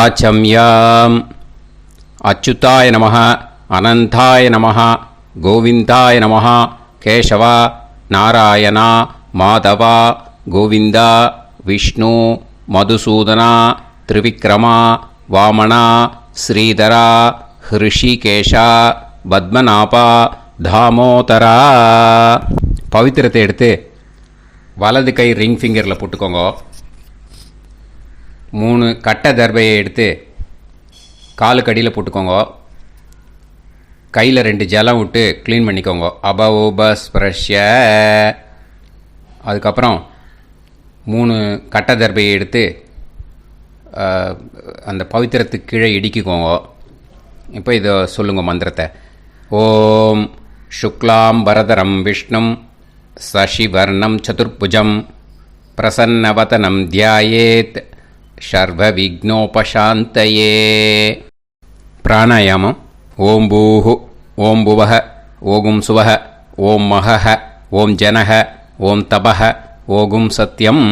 ஆச்சம்யாம். அச்சுதாய நமः, அனந்தாய நமः, கோவிந்தாய நமः, கேசவா, நாராயணா, மாதவா, கோவிந்தா, விஷ்ணு, மதுசூதனா, திரிவிக்ரமா, வாமனா, ஸ்ரீதரா, ஹிருஷிகேஷா, பத்மநாபா, தாமோதரா. பவித்திரத்தை எடுத்து வலது கை ரிங் ஃபிங்கரில் போட்டுக்கோங்க. 3 கட்டை தர்பையை எடுத்து காலுக்கடியில் போட்டுக்கோங்க. கையில் 2 ஜலம் விட்டு க்ளீன் பண்ணிக்கோங்க. அபவோபஸ்பிரஷ்ய. அதுக்கப்புறம் 3 கட்டை தர்பையை எடுத்து அந்த பவித்திரத்துக்கு கீழே இடிக்கிக்கோங்க. இப்போ இதை சொல்லுங்க மந்திரத்தை. ஓம் சுக்லாம் வரதரம் விஷ்ணும் சசிவர்ணம் சதுர்புஜம் பிரசன்னவதனம் தியாயேத் சர்வ விக்னோபசாந்தயே. பிராணாயாமம். ஓம் பூஹு, ஓம் புவஹ, ஓகும் சுவஹ, ஓம் மஹஹ, ஓம் ஜனஹ, ஓம் தபஹ, ஓகும் சத்யம்.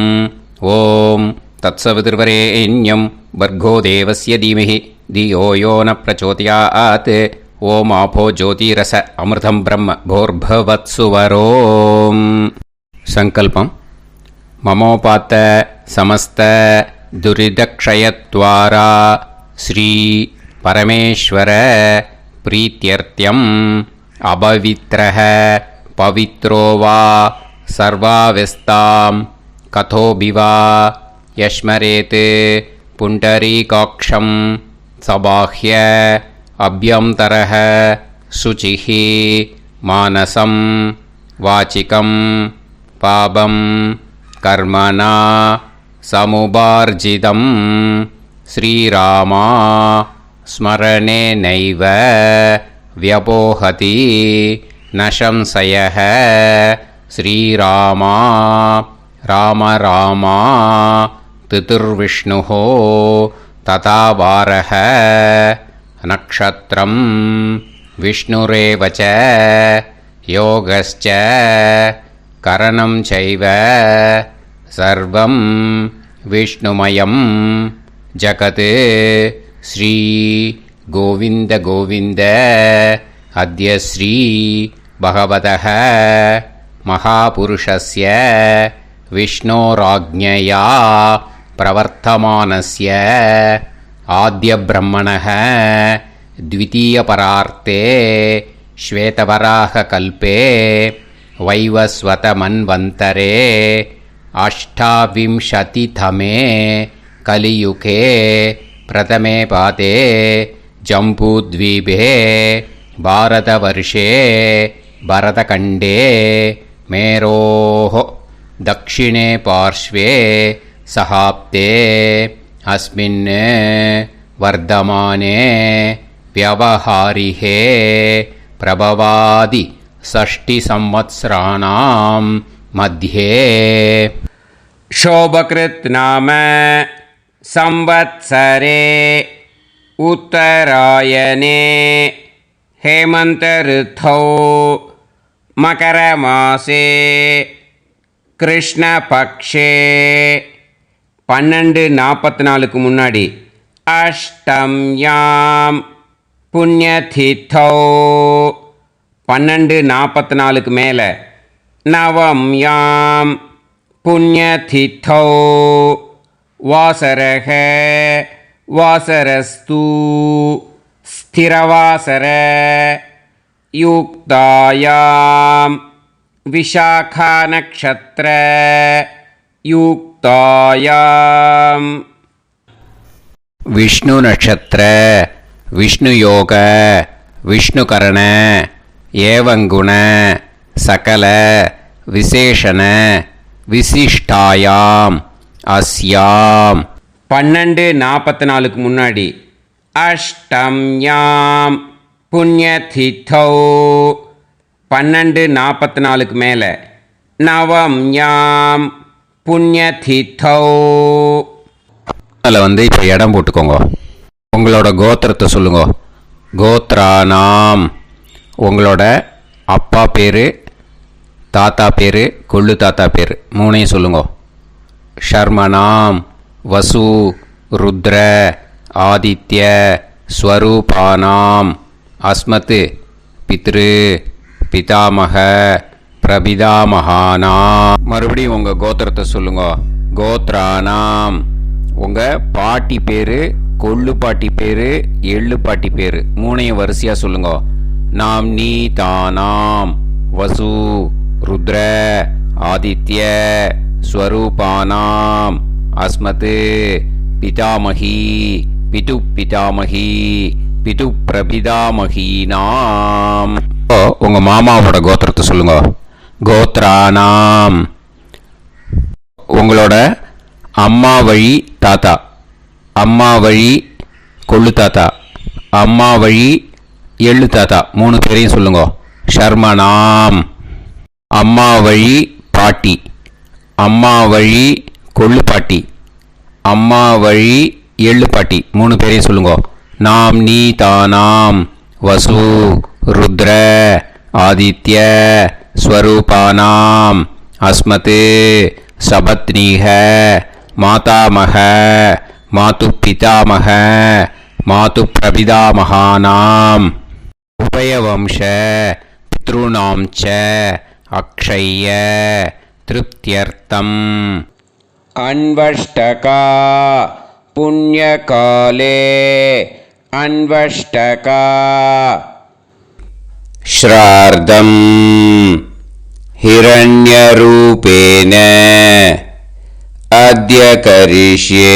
ஓம் தத்சவிதுர்வரேண்யம் பர்கோ தேவஸ்ய தீமஹி தியோ யோ ந பிரச்சோதயாத். ஓம் ஆபோ ஜோதிரச அமிர்தம் பிரம்ம போர்பவத்சுவரோம். சங்கல்பம். மமோபாத்த சமஸ்த துரிதக்ஷயத்வாரா ஸ்ரீ பரமேஸ்வர பிரீத்யர்த்தியம் அபவித்ரஹ பவித்ரோ வா சர்வாவஸ்தாம் கதோபிவா யஸ்மரேத் புண்டரீகாக்ஷம் சபாஹ்ய அப்யந்தரஹ சுசிஹ மானசம் வாசிகம் பாபம் கர்மணா சமுபார்ஜிதம் ஸ்ரீராமா ஸ்மரணேனைவ வ்யபோஹதி ந சம்சயः. ஸ்ரீராமா ராம ராமா திதிர்விஷ்ணுः ததா வாரः. நக்ஷத்ரம் விஷ்ணுரேவ ச யோகஸ்ச கரணம் சைவ சர்வம் விஷ்ணுமயம் ஜகத். ஸ்ரீ கோவிந்த கோவிந்த அத்ய ஸ்ரீ பகவதः மகாபுருஷஸ்ய விஷ்ணோராஜ்ஞயா பிரவர்த்தமானஸ்ய ஆத்ய பிரம்மணः த்விதீயபரார்த்தே ஸ்வேதவராக கல்பே வைவஸ்வத மன்வந்தரே அஷ்டாவிம்சதிதமே கலியுகே பிரதமே பாதே ஜம்பூத்வீபே பாரதவர்ஷே பரதகண்டே மேரோः தக்ஷிணே பார்ஷ்வே சஹாப்தே அஸ்மின் வர்தமானே व्यवहारिहे प्रभवादि 6 संवत्सराणां मध्ये शोभकृत् नाम संवत्सरे उत्तरायणे हेमन्त ऋतौ मकरमासे कृष्णपक्षे 12:44 முன்னாடி அஷ்டம்யாம் புண்ணியதிதௌ 12:44 மேலே நவம்யாம் புண்ணியதிதௌ வாசரக வாசரஸ்து ஸ்திரவாசர யுக்தாயாம் விஷாகா நக்ஷத்ர யுக்தாயாம் விஷ்ணு நட்சத்திர விஷ்ணு யோக விஷ்ணுகரண ஏவங்குண சகல விசேஷண விசிஷ்டாயாம் அஸ்யாம் 12:44 முன்னாடி அஷ்டம்யாம் புண்ணியதிதௌ 12:44 மேலே நவம்யாம் புண்ணியதிதௌ. அதில் இப்போ இடம் போட்டுக்கோங்க. உங்களோட கோத்திரத்தை சொல்லுங்க. கோத்ரானாம் உங்களோட அப்பா பேர், தாத்தா பேர், கொள்ளு தாத்தா பேர் 3ஐயும் சொல்லுங்க. ஷர்மனாம் வசு ருத்ர ஆதித்ய ஸ்வரூபானாம் அஸ்மத் பித்ரு பிதாமக பிரபிதாமகானாம். மறுபடியும் உங்கள் கோத்திரத்தை சொல்லுங்க. கோத்ரானாம் உங்கள் பாட்டி பேர், கொள்ளு பாட்டி பேர், எள்ளு பாட்டி பேர் மூணையும் வரிசையாக சொல்லுங்க. நாம் நீ தானாம் வசு ருத்ர ஆதித்ய ஸ்வரூபானாம் அஸ்மத் பிதாமகி பிது பிதாமகி பிது பிரபிதாமகீனாம். உங்கள் மாமாவோட கோத்திரத்தை சொல்லுங்க. கோத்ரானாம் உங்களோட அம்மா வழி தாத்தா, அம்மா வழி கொள்ளு தாத்தா, அம்மா வழி எள்ளு தாத்தா மூணு பேரையும் சொல்லுங்க. ஷர்மனாம் அம்மா வழி பாட்டி, அம்மா வழி கொள்ளு பாட்டி, அம்மா வழி எள்ளு பாட்டி மூணு பேரையும் சொல்லுங்க. நாம் நீ தானாம் வசு ருத்ர ஆதித்ய ஸ்வரூபானாம் அஸ்மத் சபத்னீக மாதாமக மாது பிதாமக மாது பிரபிதாமகானாம் உபயவம்ச பித்ருணாம் ச அக்ஷய திருப்தியர்த்தம். அன்வஷ்டகா புண்ணியகாலே அன்வஷ்டகா ஸ்ரார்த்தம் ஹிரண்யரூபேன அத்ய கரிஷ்யே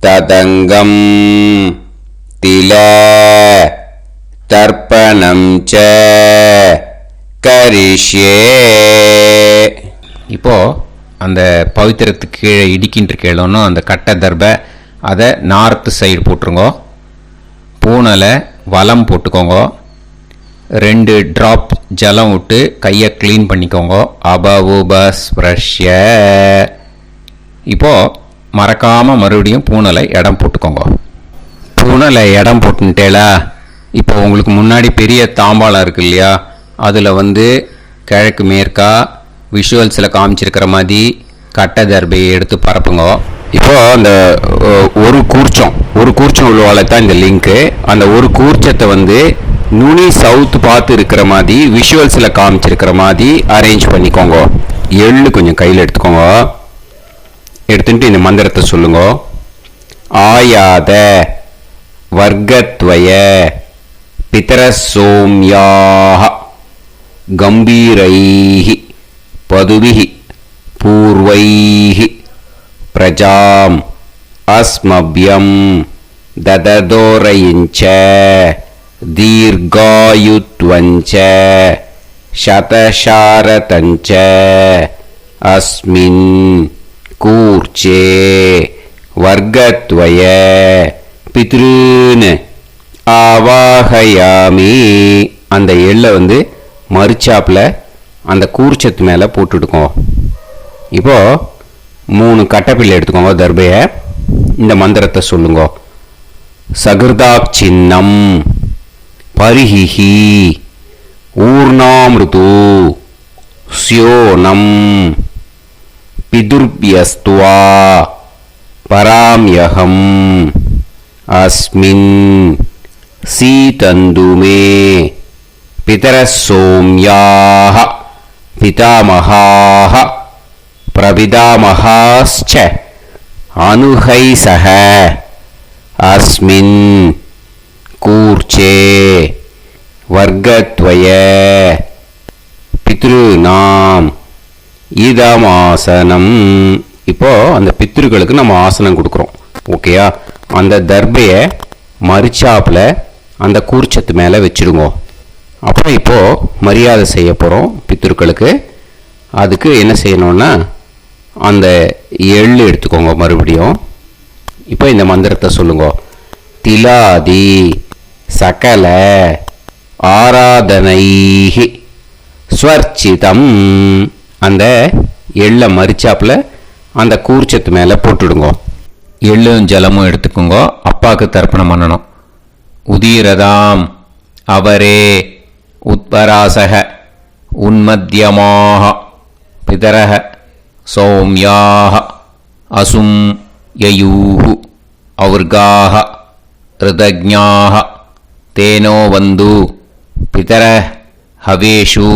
ததங்கம் தில தர்ப்பணம் ச கரிஷ்யே. இப்போ அந்த பவித்திரத்துக்கு கீழே இடிக்கின்ற கீழே அந்த கட்டை தர்பை அதை நார்த்து சைடு போட்டுருங்கோ. பூனலை வலம் போட்டுக்கோங்க. 2 ட்ராப் ஜலம் விட்டு கையை க்ளீன் பண்ணிக்கோங்க. அபவுபஸ்ப்ரஷ்ய. இப்போது மறக்காமல் மறுபடியும் பூனலை இடம் போட்டுக்கோங்க. பூனலை இடம் போட்டுட்டேலா. இப்போ உங்களுக்கு முன்னாடி பெரிய தாம்பாளம் இருக்கு இல்லையா, அதில் கிழக்கு மேற்கா விஷுவல்ஸில் காமிச்சிருக்கிற மாதிரி கட்டை தர்பையை எடுத்து பரப்புங்க. இப்போ அந்த ஒரு கூர்ச்சம் உள்ளவால தான் இந்த லிங்க்கு. அந்த ஒரு கூர்ச்சத்தை நுனி சவுத் பார்த்து இருக்கிற மாதிரி விஷுவல்ஸில் காமிச்சிருக்கிற மாதிரி அரேஞ்ச் பண்ணிக்கோங்க. எள்ளு கொஞ்சம் கையில் எடுத்துக்கோங்க. எடுத்துட்டு இந்த மந்திரத்தை சொல்லுங்க. ஆயாத வர்க்கத்வய பிதரசோம்யாக கம்பீரைஹி பதுபிஹி பூர்வைஹி பிரஜாம் அஸ்மப்யம் தததோரயிஞ்ச தீர்காயுத்வஞ்ச சதசாரதஞ்ச அஸ்மின் கூர்ச்சே வர்க்கத்வய பித்ருன் ஆவாஹயாமி. அந்த எள்ளை மரிச்சாப்பில் அந்த கூர்ச்சத்து மேலே போட்டுடுக்கோங்க. இப்போது 3 கட்டைப்பிள்ளை எடுத்துக்கோங்க. தர்பையை இந்த மந்திரத்தை சொல்லுங்க. சகிருதாக் சின்னம் பரிஹிஹி ஊர்ணாமிருது ஸ்யோனம் பிதுர்பியஸ்துவா பராம்யகம் அஸ்மின் சீதந்துமே பிதரசோம்யாக பிதாமகாः பிரபிதாமகாஸ்ச அனுஹைசஹ அஸ்மின் கூர்ச்சே வர்க்கத்வய பித்ருநாம் இதமாசனம். இப்போ அந்த பித்ருக்களுக்கு நம்ம ஆசனம் கொடுக்குறோம். ஓகேயா? அந்த தர்பையை மரிச்சாப்பில் அந்த கூர்ச்சத்து மேலே வச்சுடுங்க. அப்புறம் இப்போது மரியாதை செய்ய போகிறோம் பித்ருக்களுக்கு. அதுக்கு என்ன செய்யணும்னா அந்த எள்ளு எடுத்துக்கோங்க. மறுபடியும் இப்போ இந்த மந்திரத்தை சொல்லுங்க. திலாதி சகல ஆராதனைஹி ஸ்வர்ச்சிதம். அந்த எள்ளை மரிச்சாப்பில் அந்த கூர்ச்சத்து மேலே போட்டுடுங்க. எள்ளும் ஜலமும் எடுத்துக்கோங்க. அப்பாவுக்கு தர்ப்பணம் பண்ணணும். உதீரதாம் அவரே உத்பராசக உன்மத்தியமாக பிதரக சௌமியாக அசும் யயூஹு ஔர்காஹ ரிதஜ்ஞாஹ தேனோ வந்து பிதர ஹவேஷு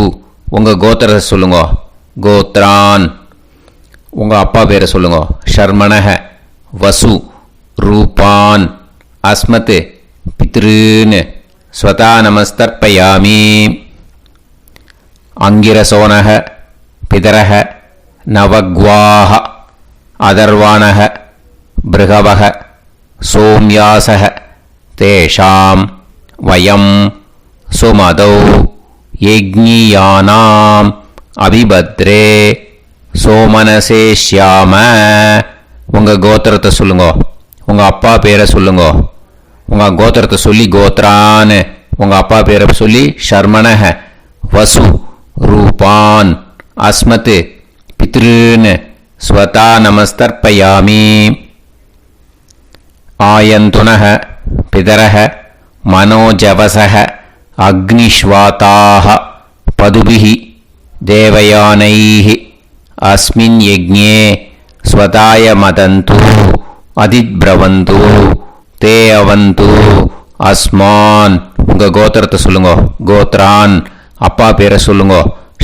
உங்கள் கோத்திரத்தை சொல்லுங்க. கோத்ரான் உங்கள் அப்பா பேரை சொல்லுங்க. ஷர்மணஹ வசு ரூபான் அஸ்மத் பித்ருன்னு ஸ்வதா நமஸ்தர்ப்பயாமி. அங்கிரசோனஹ பிதரஹ நவக்வாஹ அதர்வாணஹ பிருகவஹ சோம்யாசஹ தேஷாம் வயம் சுமதௌ யஜ்ஞியானாம் அபிபத்ரே சோமனசேஷ்யாம உங்கள் கோத்திரத்தை சொல்லுங்க. உங்கள் அப்பா பேரை சொல்லுங்க. உங்கள் கோத்திரத்தை சொல்லி கோத்ரான்னு உங்கள் அப்பா பேரை சொல்லி ஷர்மணஹ வசு ரூபான் அஸ்மத் பித்ருன்னு ஸ்வதா நமஸ்தர்ப்பயாமி. ஆயந்துனஹ பிதரஹ மனோஜவசஹ அக்னிஷ்வாதாஹ பதுபிஹி தேவயானைஹி அஸ்மின் யஜ்ஞே ஸ்வதாய மதந்து அதித்ப்ரவந்து தே அவது அஸ்மான் உங்கள் கோத்திரத்தை சொல்லுங்க. கோத்ரான் அப்பா பேரை சொல்லுங்க.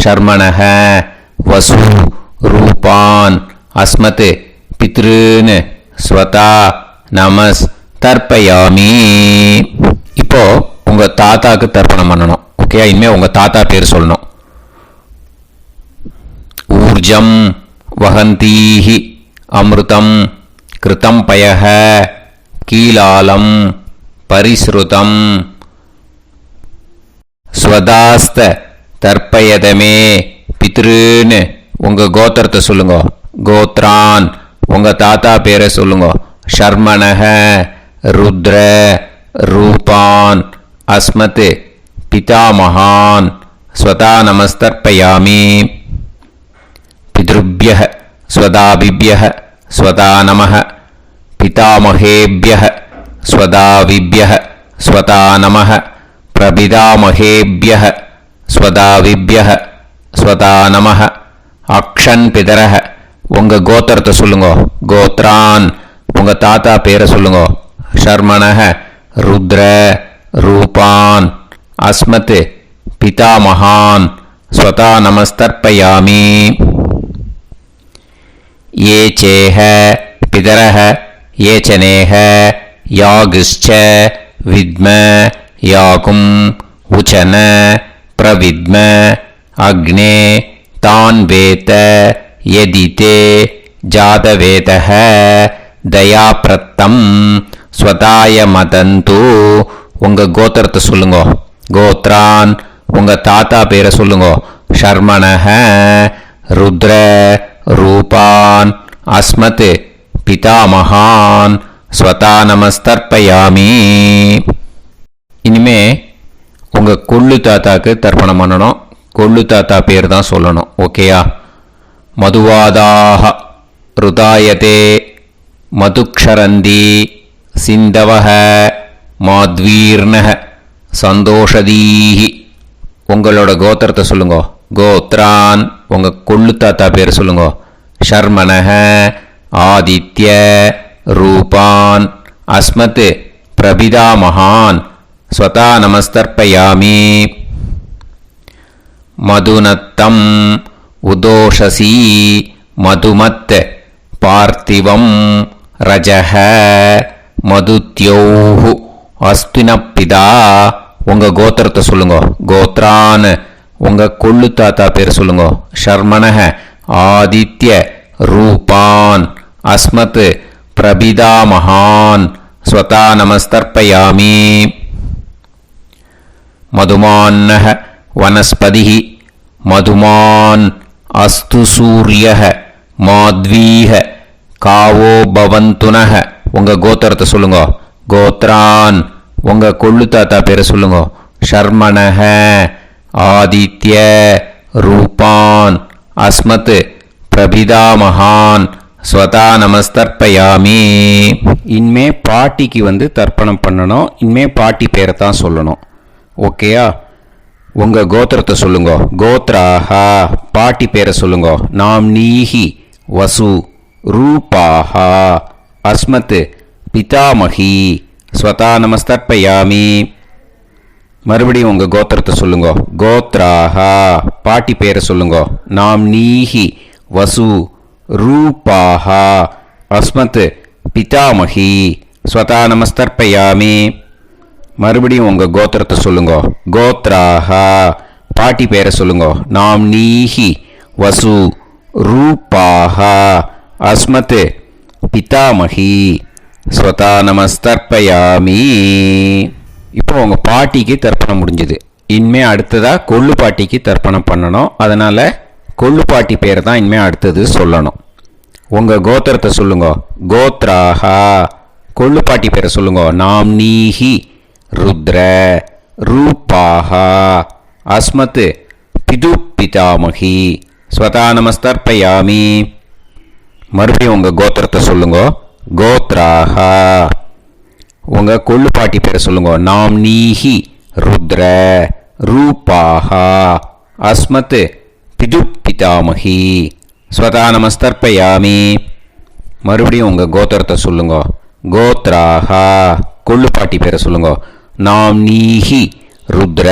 ஷர்மணஹ வசு ரூபான் அஸ்மத் பித்ருன்னு ஸ்வதா நமஸ் தர்ப்பயாமி. இப்போ உங்கள் தாத்தாக்கு தர்ப்பணம் பண்ணணும். ஓகே, இனிமேல் உங்கள் தாத்தா பேர் சொல்லணும். ஊர்ஜம் வஹந்தீஹி அமிர்தம் கிருதம் பயஹ கீலாலம் பரிஸ்ருதம் ஸ்வதாஸ்த தர்ப்பயதமே பித்ருன்னு உங்கள் கோத்திரத்தை சொல்லுங்க. கோத்ரான் உங்கள் தாத்தா பேரை சொல்லுங்க. ஷர்மணஹ ருத்ர ரூபான் அஸ்மத் பிதாமகான் ஸ்வதா நமஸ்தர்ப்பயாமி. பித்ருப்யஹ ஸ்வதாபிப்யஹ ஸ்வதா நமஹ பிதாமகேப்யஹ ஸ்வதாவிப்யஹ ஸ்வதா நமஹ பிரபிதாமகேப்யஹ ஸ்வதாவிப்யஹ ஸ்வதா நமஹ. அக்ஷன் பிதரஹ உங்கள் கோத்திரத்தை சொல்லுங்க. கோத்ரான் உங்கள் தாத்தா பேரை சொல்லுங்க. ஷர்மணஹ ருத்ர ரூபான் அஸ்மத் பிதாமகான் ஸ்வதா நமஸ்தர்ப்பயாமி. ये चेह पितरः ये च नेह यागश्च विद्म याकुं उचन प्रविद्म अग्ने तान् वेत यदिते जातवेतः दयाप्रत्तं स्वताय मदन्तु உங்கள் கோத்திரத்தை சொல்லுங்க. கோத்ரான் உங்கள் தாத்தா பேரை சொல்லுங்க. ஷர்மணஹ ருத்ர ரூபான் அஸ்மத் பிதாமகான் ஸ்வதா நமஸ்தர்ப்பயாமி. இனிமே உங்கள் கொள்ளு தாத்தாக்கு தர்ப்பணம் பண்ணணும். கொள்ளு தாத்தா பேர் தான் சொல்லணும். ஓகேயா? மதுவாதாக ருதாயதே மதுக்ஷரந்தி சிந்தவஹ மாத்வீர்ணஹ சந்தோஷதீஹி உங்களோட கோத்திரத்தை சொல்லுங்க. கோத்ரான் உங்கள் கொள்ளு தாத்தா பேர் சொல்லுங்க. ஷர்மணஹ ஆதித்ய ரூபான் அஸ்மத் பிரபிதாமகான் ஸ்வதா நமஸ்தர்ப்பயாமி. மதுநத்தம் உதோஷசி மதுமத் பார்த்திவம் ரஜஹ மதுத்யோஹு அஸ்தினப்பிதா உங்கள் கோத்திரத்தை சொல்லுங்க. கோத்ரான் உங்கள் கொள்ளு தாத்தா பேர் சொல்லுங்க. ஷர்மணஹ ஆதித்ய ரூபான் அஸ்மத் பிரபிதாமகான் ஸ்வதா நமஸ்தர்ப்பயாமி. மதுமான்னஹ வனஸ்பதிஹி மதுமான் அஸ்து சூரியஹ மாத்வீஹ காவோ பவந்துனஹ உங்கள் கோத்திரத்தை சொல்லுங்க. கோத்ரான் உங்கள் கொள்ளு தாத்தா பேரை சொல்லுங்க. ஷர்மணஹ ஆதித்ய ரூபான் அஸ்மத் பிரபிதாமகான் ஸ்வதா நமஸ்தர்ப்பயாமி. இனிமே பாட்டிக்கு தர்ப்பணம் பண்ணணும். இனிமே பாட்டி பேரை தான் சொல்லணும். ஓகேயா? உங்கள் கோத்திரத்தை சொல்லுங்க. கோத்ராஹா பாட்டி பேரை சொல்லுங்க. நாம் நீஹி வசு ரூபாஹா அஸ்மத் பிதாமகி ஸ்வதா நமஸ்தர்ப்பயாமி. மறுபடியும் உங்கள் கோத்திரத்தை சொல்லுங்க. கோத்ராஹா பாட்டி பேரை சொல்லுங்க. நாம்னீஹி வசு ரூபாஹா அஸ்மத் பிதாமகி ஸ்வதா நமஸ்தர்ப்பயாமி. மறுபடியும் உங்கள் கோத்திரத்தை சொல்லுங்க. கோத்ராஹா பாட்டி பேரை சொல்லுங்க. நாம்னீஹி வசு ரூபாஹா அஸ்மத் பிதாமகி ஸ்வதா நமஸ்தர்ப்பயாமி. இப்போ உங்கள் பாட்டிக்கு தர்ப்பணம் முடிஞ்சுது. இனிமே அடுத்ததாக கொள்ளு பாட்டிக்கு தர்ப்பணம் பண்ணணும். அதனால் கொள்ளு பாட்டி பேர் தான் இனிமே அடுத்தது சொல்லணும். உங்கள் கோத்திரத்தை சொல்லுங்க. கோத்ராஹா கொள்ளு பாட்டி பேரை சொல்லுங்க. நாம்னீஹி ருத்ர ரூபாஹா அஸ்மத் பிது பிதாமகி ஸ்வதா நமஸ்தர்ப்பயாமி. மறுபடியும் உங்கள் கோத்திரத்தை சொல்லுங்க. கோத்ராஹா உங்கள் கொள்ளு பாட்டி பேரை சொல்லுங்க. நாம்னீஹி ருத்ர ரூபாஹா அஸ்மத் பிது பிதாமகி ஸ்வதா நமஸ்தர்ப்பயாமி. மறுபடியும் உங்கள் கோத்திரத்தை சொல்லுங்க. கோத்ராஹா கொள்ளு பாட்டி பேரை சொல்லுங்க. நாம்னீஹி ருத்ர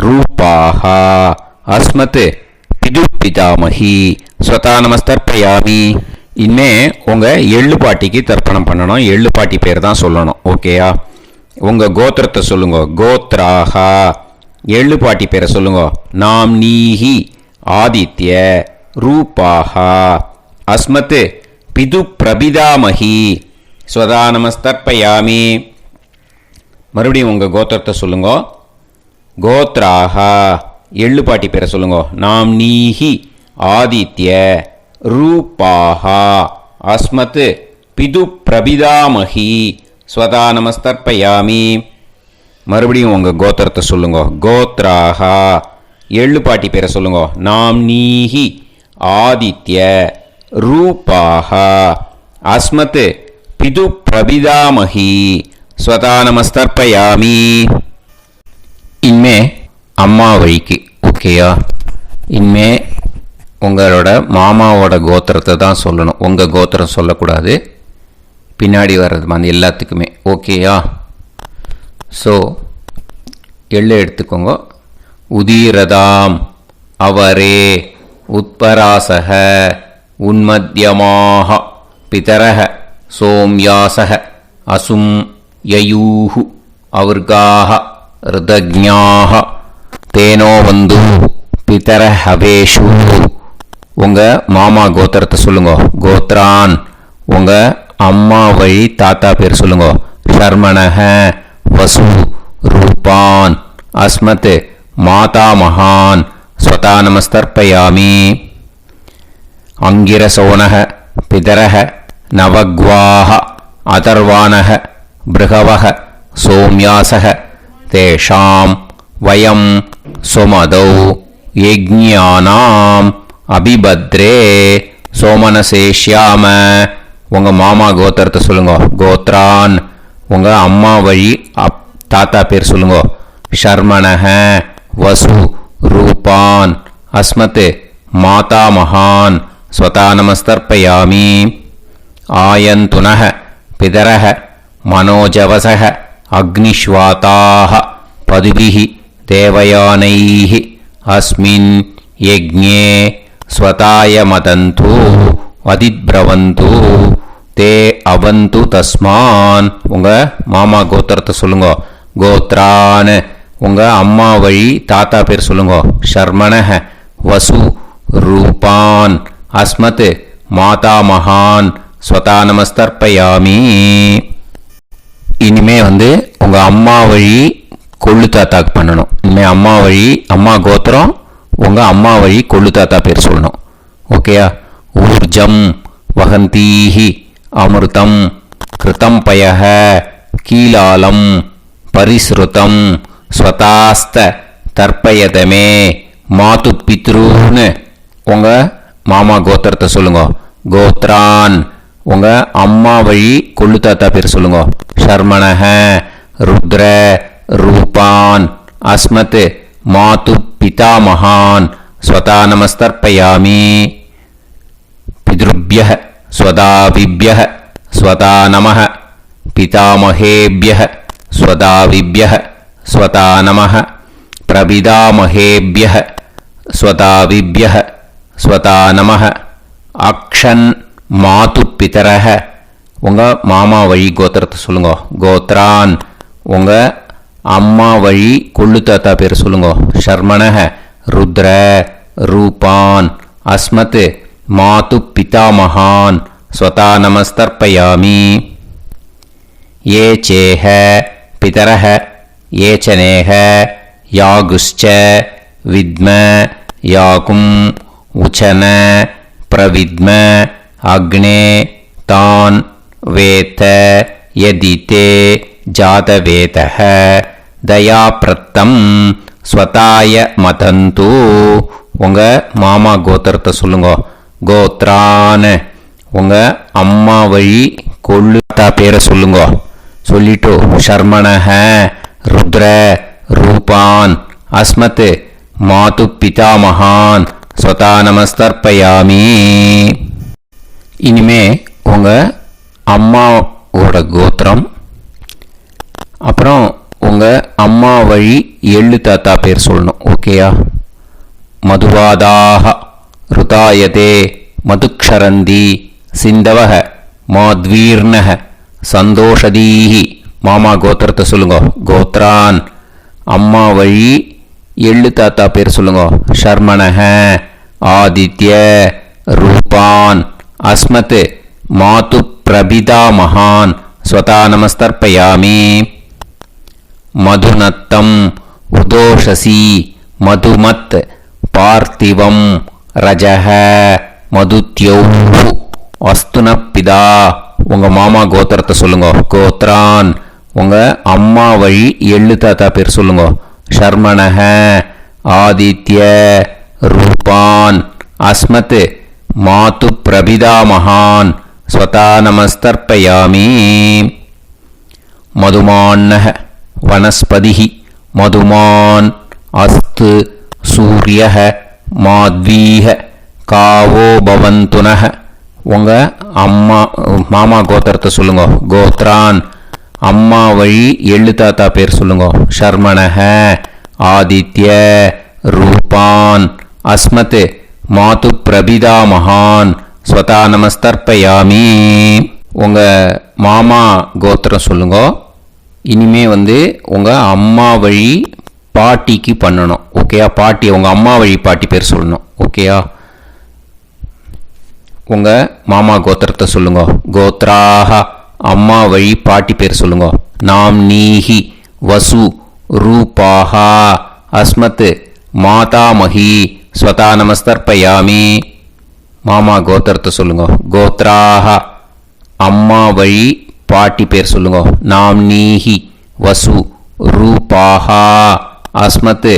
ரூபாஹா அஸ்மத் பிது பிதாமகி ஸ்வதா நமஸ்தர்ப்பயாமி. இனிமே உங்கள் எள்ளு பாட்டிக்கு தர்ப்பணம் பண்ணணும். எள்ளு பாட்டி பேர் தான் சொல்லணும். ஓகேயா? உங்கள் கோத்திரத்தை சொல்லுங்க. கோத்ராஹா எள்ளு பாட்டி பேரை சொல்லுங்க. நாம்னீஹி ஆதித்ய ரூபாஹா அஸ்மத் பிது பிரபிதாமகி ஸ்வதா நமஸ்தர்ப்பயாமி. மறுபடியும் உங்கள் கோத்திரத்தை சொல்லுங்க. கோத்ராஹா எள்ளு பாட்டி பேரை சொல்லுங்க. நாம்னீஹி ஆதித்ய ரூபாஹா அஸ்மத் பிது பிரபிதாமகி ஸ்வதா நமஸ்தர்ப்பயாமி. மறுபடியும் உங்கள் கோத்திரத்தை சொல்லுங்க. கோத்ராஹா எள்ளு பாட்டி பேரை சொல்லுங்க. நாம்னீஹி ஆதித்ய ரூபாஹா அஸ்மத் பிது பிரபிதாமகி ஸ்வதா நமஸ்தர்ப்பயாமி. இனிமே அம்மா வழிக்கு. ஓகேயா? இனிமே உங்களோட மாமாவோட கோத்திரத்தை தான் சொல்லணும். உங்கள் கோத்திரம் சொல்லக்கூடாது. பின்னாடி வர்றது மாதிரி எல்லாத்துக்குமே. ஓகேயா? ஸோ எள்ளு எடுத்துக்கோங்க. உதீரதாம் அவரே உத்பராசக உன்மத்யமாக பிதரக சோம்யாசக அசும் யயூஹு அவர்காக ருதஜ்ஞாக தேனோ வந்து பிதர ஹவேஷு. உங்கள் மாமா கோத்திரத்தை சொல்லுங்க. கோத்ரான் உங்கள் அம்மா வழி தாத்தா பேர் சொல்லுங்க. ஷர்மணஹ வசு ரூபான் அஸ்மத் மாதா மகான் ஸ்வதா நமஸ்தர்ப்பயாமி. அங்கிரசோனஹ பிதரஹ நவக்வாஹ அதர்வானஹ பிருகவஹ சோம்யாசஹ தேஷாம் வயம் சுமதௌ யஜ்ஞானாம் அபிபத்ரே சோமனசேஷ்யாம. உங்கள் மாமா கோத்திரத்தை சொல்லுங்க. கோத்ரான் உங்கள் அம்மா வழி தாத்தா பேர் சொல்லுங்க. ஷர்மணஹ வசு ரூபான் அஸ்மத் மாதா மகான் ஸ்வதா நமஸ்தர்ப்பயாமி. ஆயந்துனஹ பிதரஹ மனோஜவசஹ அக்னிஷ்வாதாஹ பதுபிஹி தேவயானைஹ அஸ்மின் யஜ்ஞே ஸ்வதாய மதந்து அதித்ரவந்து தே அவந்து தஸ்மான். உங்கள் மாமா கோத்திரத்தை சொல்லுங்க. கோத்ரான் உங்கள் அம்மா வழி தாத்தா பேர் சொல்லுங்க. ஷர்மணஹ வசு ரூபான் அஸ்மத் மாதா மகான் ஸ்வதா நமஸ்தர்ப்பயாமி. இனிமே உங்கள் அம்மா வழி கொள்ளு தாத்தாக்கு பண்ணணும். இனிமேல் அம்மா வழி அம்மா கோத்திரம் உங்கள் அம்மா வழி கொள்ளு தாத்தா பேர் சொல்லணும். ஓகேயா? ஊர்ஜம் வகந்தீஹி அமிர்தம் கிருதம் பயஹ கீலாலம் பரிஸ்ருதம் ஸ்வதாஸ்த தர்ப்பயதமே மாது பித்ருன்னு. உங்கள் மாமா கோத்திரத்தை சொல்லுங்க. கோத்ரான் உங்கள் அம்மா வழி கொள்ளு தாத்தா பேர் சொல்லுங்க. ஷர்மணஹ ருத்ர ரூபான் அஸ்மத் மாது பிதாமகான் ஸ்வதா நமஸ்தர்ப்பயாமி. பித்ருப்யஹ ஸ்வதாபிப்யஹ ஸ்வதா நமஹ பிதாமகேப்யः ஸ்வதாவிப்யः ஸ்வதா நமः பிரபிதாமகேப்யः ஸ்வதாவிப்யः ஸ்வதா நமः அக்ஷன் மாது பிதரஹ உங்கள் மாமா வழி கோத்திரத்தை சொல்லுங்க. கோத்ரான் உங்கள் அம்மா வழி கொள்ளு தாத்தா பேர் சொல்லுங்க. ஷர்மணஹ ருத்ர ரூபான் அஸ்மத் மாது பிதாமகான் ஸ்வதா நமஸ்தர்ப்பயாமி. ये चेह पितरः ये च नेह यागुश्च विद्म याकुम् उचन प्रविद्म अग्ने तान् वेत यदिते जातवेतः दयाप्रत्तम् स्वताय मतन्तु உங்கள் மாமா கோத்திரத்தை சொல்லுங்க. கோத்ரான் உங்கள் அம்மா வழி கொள்ளு தாத்தா பேரை சொல்லுங்க. சொல்லிட்டு ஷர்மணஹ ருத்ர ரூபான் அஸ்மத் மாது பிதாமகான் ஸ்வதா நமஸ்தர்ப்பயாமி. இனிமே உங்கள் அம்மாவோட கோத்திரம், அப்புறம் உங்கள் அம்மா வழி எள்ளு தாத்தா பேர் சொல்லணும். ஓகேயா? மதுவாதாக ருதாயதே மதுக்ஷரந்தி சிந்தவஹ மாத்வீர்ணஹ சந்தோஷதீஹி. மாமா கோத்திரத்தை சொல்லுங்க. கோத்ரான் அம்மா வழி எள்ளு தாத்தா பேர் சொல்லுங்க. ஷர்மணஹ ஆதித்ய ரூபான் அஸ்மத் மாது பிரபிதா மகான் ஸ்வதா நமஸ்தர்ப்பயாமி. மதுநத்தம் உதோஷசி மதுமத் பார்த்திவம் ரஜஹ மதுத்யௌ அஸ்துனப்பிதா உங்கள் மாமா கோத்திரத்தை சொல்லுங்க. கோத்ரான் உங்கள் அம்மா வழி எள்ளு தாத்தா பேர் சொல்லுங்க. ஷர்மணஹ ஆதித்ய ரூபான் அஸ்மத் மாது பிரபிதா மகான் ஸ்வதா நமஸ்தர்ப்பயாமி. மதுமான்னஹ வனஸ்பதிஹி மதுமான் அஸ்து சூரியஹ மாத்வீஹ காவோ பவந்துனஹ உங்கள் அம்மா மாமா கோத்திரத்தை சொல்லுங்க. கோத்ரான் அம்மா வழி எள்ளு தாத்தா பேர் சொல்லுங்க. ஷர்மணஹ ஆதித்ய ரூபான் அஸ்மத் மாது பிரபிதா மகான் ஸ்வதா நமஸ்தர்ப்பயாமி. உங்கள் மாமா கோத்திரம் சொல்லுங்க. இனிமே உங்கள் அம்மா வழி பாட்டிக்கு பண்ணணும். ஓகேயா? பாட்டி உங்கள் அம்மா வழி பாட்டி பேர் சொல்லணும். ஓகேயா? உங்கள் மாமா கோத்திரத்தை சொல்லுங்க. கோத்ராஹ அம்மா வழி பாட்டி பேர் சொல்லுங்க. நாம் நீஹி வசு ரூபாஹா அஸ்மத் மாதாமஹி ஸ்வதா நமஸ்தர்ப்பயாமி. மாமா கோத்திரத்தை சொல்லுங்க. கோத்ராஹ அம்மா வழி பாட்டி பேர் சொல்லுங்க. நாம் நீஹி வசு ரூபாஹா அஸ்மத்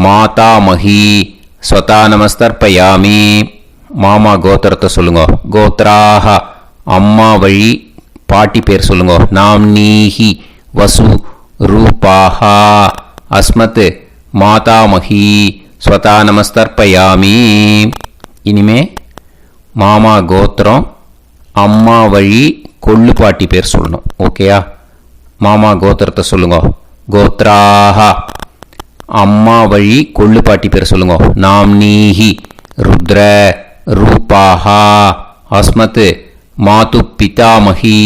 மாதாமஹி ஸ்வதா நமஸ்தர்ப்பயாமி. மாமா கோத்திரத்தை சொல்லுங்க. கோத்ராஹ அம்மா வழி பாட்டி பேர் சொல்லுங்க. நாம் நீஹி வசு ரூபாஹா அஸ்மத் மாதாமஹி ஸ்வதா நமஸ்தர்ப்பயாமி. இனிமே மாமா கோத்திரம் அம்மா வழி கொள்ளு பாட்டி பேர் சொல்லணும். ஓகேயா? மாமா கோத்திரத்தை சொல்லுங்க. கோத்ராஹ அம்மா வழி கொள்ளு பாட்டி பேர் சொல்லுங்க. நாம் நீஹி ருத்ர ரூபாஹா அஸ்மத் மாது பிதாமஹி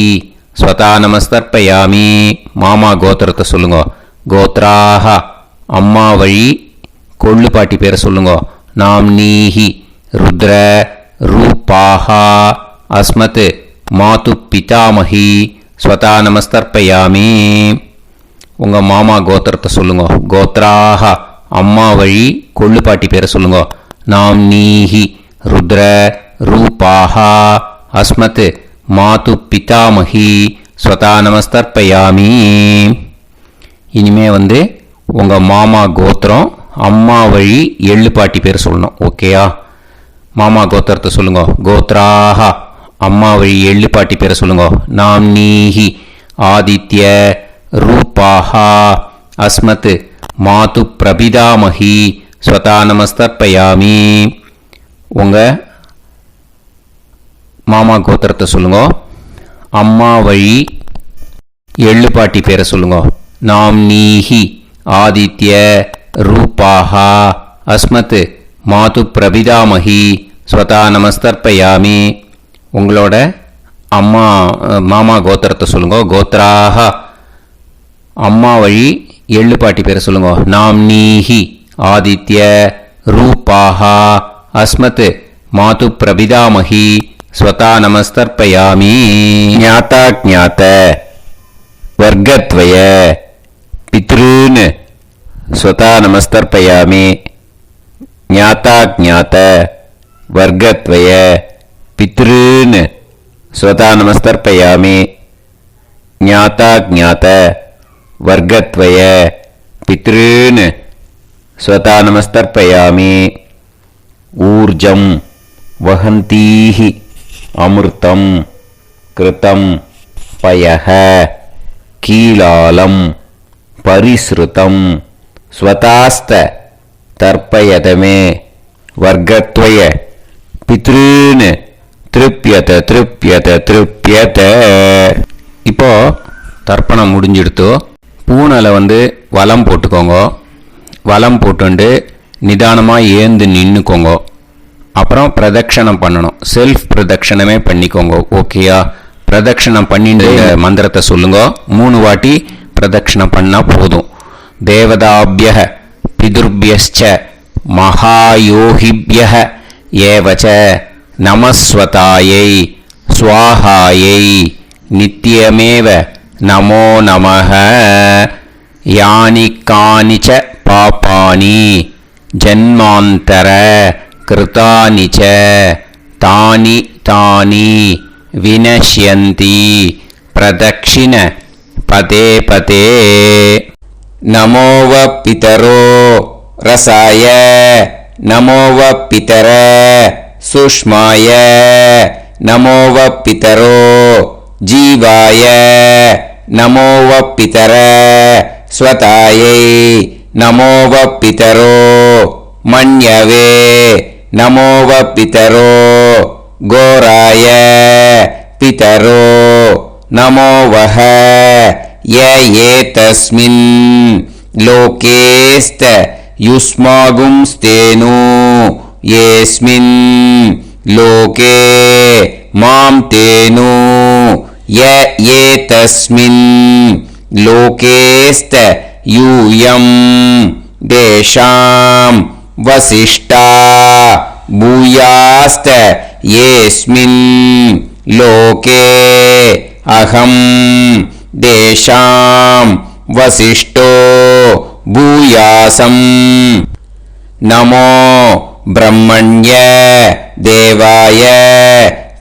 ஸ்வதா நமஸ்தர்ப்பயாமி. மாமா கோத்திரத்தை சொல்லுங்க. கோத்ராஹ அம்மா வழி கொள்ளு பாட்டி பேரை சொல்லுங்க. நாம் நீஹி ருத்ர ரூபாஹா அஸ்மத் மாது பிதாமஹி ஸ்வதா நமஸ்தர்ப்பயாமி. உங்கள் மாமா கோத்திரத்தை சொல்லுங்க. கோத்ராஹ அம்மா வழி கொள்ளு பாட்டி பேரை சொல்லுங்க. நாம் நீஹி ருத்ர ரூபாஹா அஸ்மத் மாது பிதாமஹி ஸ்வதா நமஸ்தர்ப்பயாமி. இனிமே உங்கள் மாமா கோத்திரம் அம்மா வழி எள்ளு பாட்டி பேர் சொல்லணும். ஓகேயா? மாமா கோத்திரத்தை சொல்லுங்க. கோத்ராஹ அம்மா வழி எள்ளு பாட்டி பேரை சொல்லுங்க. நாம் நீஹி ஆதித்ய ரூபாஹா அஸ்மத் மாது பிரபிதாமஹி ஸ்வதா நமஸ்தர்ப்பயாமி. உங்கள் மாமா கோத்திரத்தை சொல்லுங்க. அம்மா வழி எள்ளு பாட்டி பேரை சொல்லுங்க. நாம்னீஹி ஆதித்ய ரூபாஹா அஸ்மத் மாது பிரபிதாமகி ஸ்வதா நமஸ்தர்ப்பயாமி. உங்களோட அம்மா மாமா கோத்திரத்தை சொல்லுங்க. கோத்ராஹ அம்மா வழி எள்ளு பாட்டி பேரை சொல்லுங்க. நாம்னீஹி ஆதித்ய ரூபாஹா அஸ்மத் மாது பிரபிதாமகி ஸ்வதா நமஸ்தர்ப்பயாமி. ஞாதா ஞாத வர்க்கத்வய பித்ருன் ஸ்வதா நமஸ்தர்ப்பயாமி. ஞாதா ஞாத வர்க்கத்வய பித்ருன் ஸ்வதா நமஸ்தர்ப்பயாமி. ஞாதா ஞாத வர்க்கத்வய பித்ருன் ஸ்வதா நமஸ்தர்ப்பயாமி. ஊர்ஜம் வஹந்தீஹி அமிர்தம் கிருதம் பயஹ கீலாலம் பரிஸ்ருதம் ஸ்வதாஸ்த தர்ப்பயதமே வர்க்கத்வய பித்ருன் திருப்யத திருப்யத திருப்யத. இப்போ தர்ப்பணம் முடிஞ்சிடுத்து. பூனலை வலம் போட்டுக்கோங்க. வலம் போட்டுண்டு நிதானமாக ஏந்து நின்றுக்கோங்க. அப்புறம் பிரதட்சணம் பண்ணணும். செல்ஃப் பிரதட்சணமே பண்ணிக்கோங்க. ஓகேயா? பிரதட்சணம் பண்ணிட்டு மந்திரத்தை சொல்லுங்க. 3 வாட்டி பிரதட்சணம் பண்ணால் போதும். தேவதாபிய பிதுர்பியச்ச மகாயோகிபிய ஏவச்ச நமஸ்வதாயை ஸ்வாஹாயை நித்யமேவ நமோ நமஹ. யானி கானிச்ச பாபானி ஜன்மாந்தர கிருதானி ச தானி தானி வினஷ்யந்தி பிரதக்ஷிண பதே பதே. நமோவ பிதரோ ரசாய நமோவ பிதர சுஷ்மாய நமோவ பிதரோ ஜீவாய நமோவ பிதர ஸ்வதாயை நமோவ பிதரோ மன்யவே நமோவ பிதரோ கோராய பிதரோ நமோவஹ. ய ஏதஸ்மின் லோகேஸ்த யுஸ்மாகும்ஸ்தேனு ஏஸ்மின் லோகே மாம் தேனு. ய ஏதஸ்மின் லோகேஸ்த யூயம் தேஷாம் வசிஷ்டா பூயாஸ்த ஏஸ்மின் லோகே அகம் தேஷாம் வசிஷ்டோ பூயாசம். நமோ பிரம்மண்ய தேவாய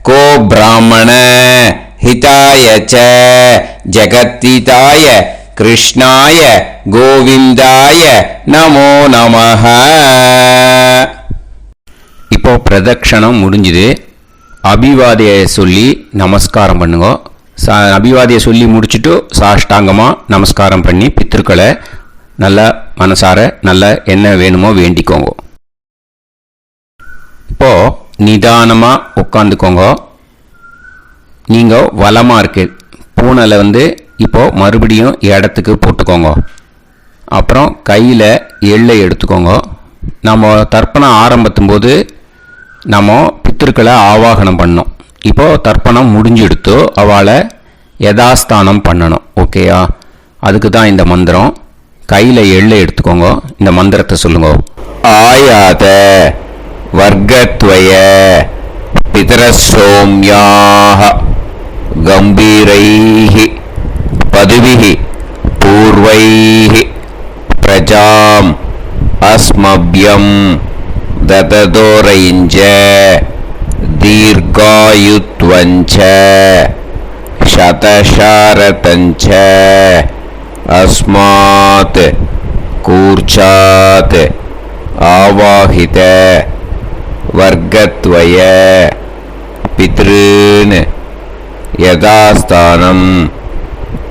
கோ பிராமண ஹிதாய ச ஜகத்ஹிதாய கிருஷ்ணாய கோவிந்தாய நமோ நமஹ. இப்போ பிரதட்சணம் முடிஞ்சுது. அபிவாதியை சொல்லி நமஸ்காரம் பண்ணுங்க. அபிவாதியை சொல்லி முடிச்சுட்டு சாஷ்டாங்கமாக நமஸ்காரம் பண்ணி பித்திருக்களை நல்லா மனசார நல்லா என்ன வேணுமோ வேண்டிக்கோங்க. இப்போ நிதானமாக உட்காந்துக்கோங்க. நீங்கள் வலமாக இருக்கு பூனலை இப்போ மறுபடியும் இடத்துக்கு போட்டுக்கோங்க. அப்புறம் கையில் எள்ளை எடுத்துக்கோங்க. நம்ம தர்ப்பணம் ஆரம்பிக்கும் போது நம்ம பித்திருக்களை ஆவாகனம் பண்ணோம். இப்போது தர்ப்பணம் முடிஞ்செடுத்து அவளை யதாஸ்தானம் பண்ணணும். ஓகேயா? அதுக்கு தான் இந்த மந்திரம். கையில் எள்ளை எடுத்துக்கோங்க. இந்த மந்திரத்தை சொல்லுங்க. ஆயாத வர்க்கத்வய பிதரசோம்யாக கம்பீரைஹி பதுவிஹி பூர்வைஹி பிரஜாம் அஸ்மப்யம் தததோரைஞ்ச தீர்காயுத்வஞ்ச சதசாரதஞ்ச அஸ்மாத் கூர்ச்சாத் ஆவாஹித வர்க்கத்வய பித்ருன் யதாஸ்தானம்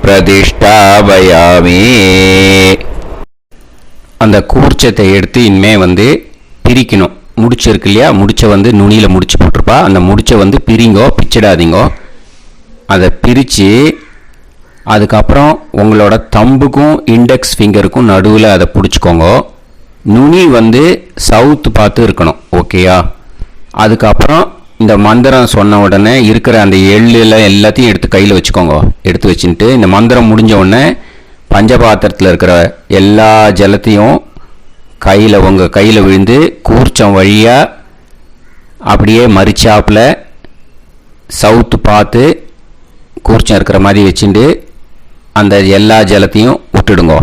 பிரதிஷ்டாபயாமி. அந்த கூர்ச்சத்தை எடுத்து இனிமே பிரிக்கணும். முடிச்சிருக்கு இல்லையா? முடிச்ச நுனியில் முடிச்சு போட்டிருப்பா. அந்த முடிச்ச பிரிங்கோ, பிச்சிடாதீங்கோ. அதை பிரித்து அதுக்கப்புறம் உங்களோட தம்புக்கும் இண்டெக்ஸ் ஃபிங்கருக்கும் நடுவில் அதை பிடிச்சிக்கோங்க. நுனி வந்து சவுத்து பார்த்து இருக்கணும். ஓகேயா? அதுக்கப்புறம் இந்த மந்திரம் சொன்ன உடனே இருக்கிற அந்த எள்ளில் எல்லாத்தையும் எடுத்து கையில் வச்சுக்கோங்க. எடுத்து வச்சுட்டு இந்த மந்திரம் முடிஞ்ச உடனே பஞ்சபாத்திரத்தில் இருக்கிற எல்லா ஜலத்தையும் உங்கள் கையில் விழுந்து கூர்ச்சம் வழியாக அப்படியே மறிச்சாப்பில் சவுத்து பார்த்து கூர்ச்சம் இருக்கிற மாதிரி வச்சுட்டு அந்த எல்லா ஜலத்தையும் விட்டுடுங்க.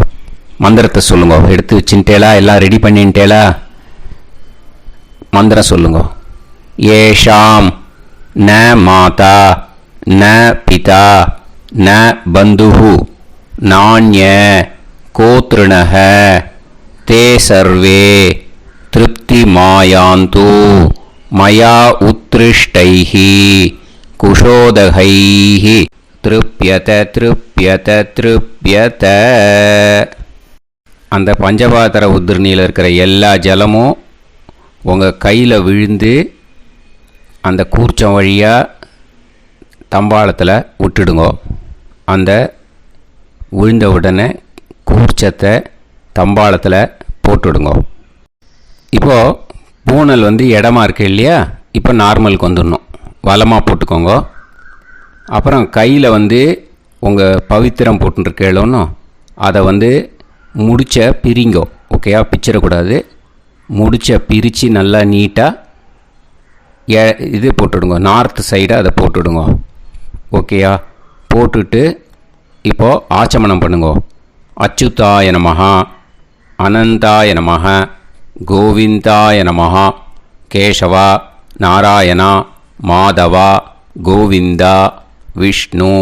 மந்திரத்தை சொல்லுங்க. எடுத்து வச்சுட்டேலா? எல்லாம் ரெடி பண்ணிட்டேலா? மந்திரம் சொல்லுங்க. ஏஷாம் ந மாதா ந பிதா ந பந்துஹு நாண்ய கோத்ருணஹ தே சர்வே திருப்தி மாயாந்து மயா உத்ருஷ்டைஹி குஷோதகைஹி திருப்யத திருப்யத திருப்யத. அந்த பஞ்சபாத்திர உதிரணியில் இருக்கிற எல்லா ஜலமும் உங்கள் கையில் விழுந்து அந்த கூர்ச்சம் வழியாக தம்பாளத்தில் விட்டுடுங்க. அந்த விழுந்த உடனே கூர்ச்சத்தை தம்பாளத்தில் போட்டுடுங்க. இப்போது பூனல் வந்து இடமா இருக்கு இல்லையா? இப்போ நார்மலுக்கு வந்துடணும். வலமாக போட்டுக்கோங்க. அப்புறம் கையில் வந்து உங்கள் பவித்திரம் போட்டுருக்கேளோன்னு அதை வந்து முடிச்ச பிரிங்கோ. ஓகேயா? பிச்சிடக்கூடாது. முடிச்ச பிரித்து நல்லா நீட்டாக இது போட்டுடுங்க. நார்த் சைடை அதை போட்டுடுங்க. ஓகேயா? போட்டுட்டு இப்போது ஆச்சமனம் பண்ணுங்க. அச்சுதாய நமஹ அனந்தாய நமஹ கோவிந்தாய நமஹ கேசவா நாராயணா மாதவா கோவிந்தா விஷ்ணு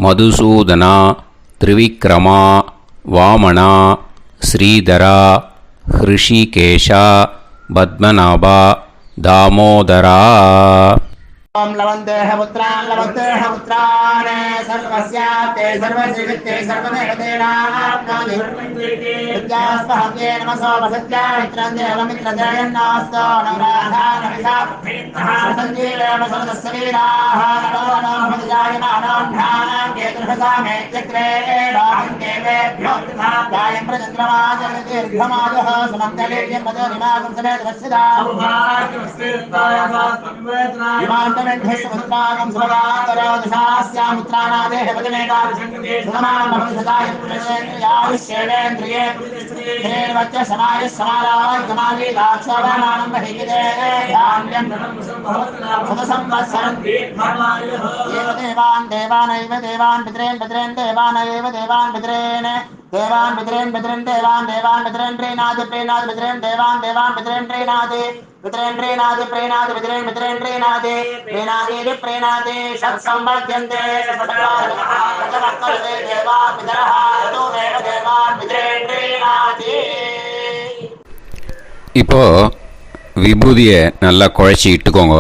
மதுசூதனா திரிவிக்ரமா வாமனா ஸ்ரீதரா ஹிருஷிகேஷா பத்மநாபா தாமோதரா. ओम लवन्तेह पुत्रान् लवन्तेह पुत्रान् सर्वस्याप्ते सर्वश्रीवित्ते सर्वदेवतेनाप्नोति विद्यास्पहव्ये नमसो वसत्या मित्रं देवमित्रजयन्नास्तो नवराधानविषाः सञ्जीवेम सर्वस्वीराः नमो नमोऽजायमानोऽभ्यानां केतुर्हसामेत्यग्रे देवेभ्यो गायं प्रचन्द्रमाजनिर्घमाजः सुमङ्गलेयं मदोनिमागं समेतवस्यदाः विमानमेध्यस्वत्रागं सुभगान्तरोदशास्यामुत्रानादेह वदनेकाभिषङ्गते सुमान् भवसदाय पुरुषेन्द्रियाविश्येवेन्द्रिये हेर्वच्च समायः समारागमाली दाक्षाभामानं बहिगिदे धान्यं सदसंवत्सरं एव देवान् देवानैव देवान् पितॄन् पितॄन् देवानैव देवान् पितॄन् देवान् पितॄन् पितॄन् देवान् देवान् पितॄन् प्रीणाति प्रीणाति पितॄन् देवान् देवान् पितॄन् प्रीणाति पितॄन् प्रीणाति प्रीणाति पितॄन् पितॄन् प्रीणाति प्रीणाति प्रीणाति षट्संवर्ध्यन्ते षट्वर्तते देवा पितरः ततो देव देवान् पितॄन् प्रीणाति. இப்போ விபூதியை நல்லா குழச்சி இட்டுக்கோங்க.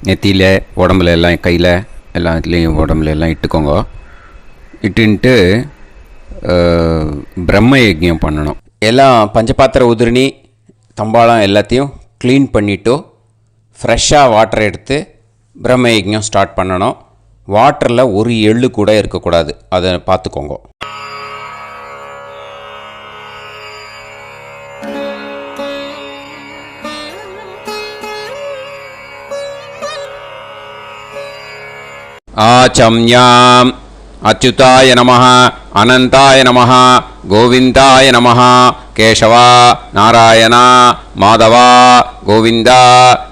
நெத்தியில் உடம்புல எல்லாம் கையில் எல்லாத்துலேயும் உடம்புல எல்லாம் இட்டுக்கோங்க. இட்டுன்ட்டு பிரம்ம யஜ்ஞம் பண்ணணும். எல்லாம் பஞ்சபாத்திர உதிரணி தம்பாளம் எல்லாத்தையும் க்ளீன் பண்ணிவிட்டு ஃப்ரெஷ்ஷாக வாட்டர் எடுத்து பிரம்ம யஜ்ஞம் ஸ்டார்ட் பண்ணணும். வாட்டரில் ஒரு எள்ளு கூட இருக்கக்கூடாது. அதை பார்த்துக்கோங்க. ஆச்சம்யாம் அச்சுதாய நமஹ அனந்தாய நமஹ கோவிந்தாய நமஹ கேசவா நாராயணா மாதவா கோவிந்தா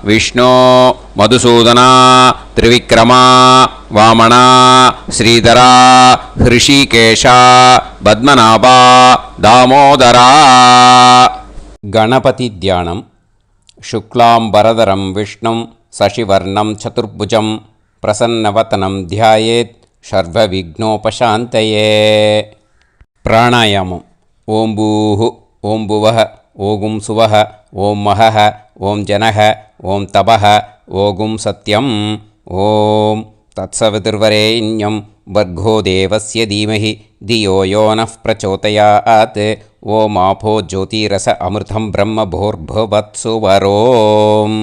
விஷ்ணு மதுசூதனா திரிவிக்ரமா வாமனா ஸ்ரீதரா ஹிருஷிகேஷா பத்மநாபா தாமோதரா. கணபதி தியானம். சுக்லாம்பரதரம் விஷ்ணும் சசிவர்ணம் சதுர்புஜம் பிரசன்னவதனம் தியாயேத் சர்வவிக்னோபசாந்தயே. பிராணாயாமம். ஓம் பூஹு ஓம் புவஹ ஓகும் சுவஹ ஓம் மஹஹ ஓம் ஜனஹ ஓம் தபஹ ஓகும் சத்யம். ஓம் தத்சவிதுர்வரேண்யம் வர்கோ தேவஸ்ய தீமஹி தியோ யோ நः பிரச்சோதயாத். ஓம் ஆபோ ஜோதிரஸ அமிர்தம் பிரம்ம போர்புவத்சு வரோம்.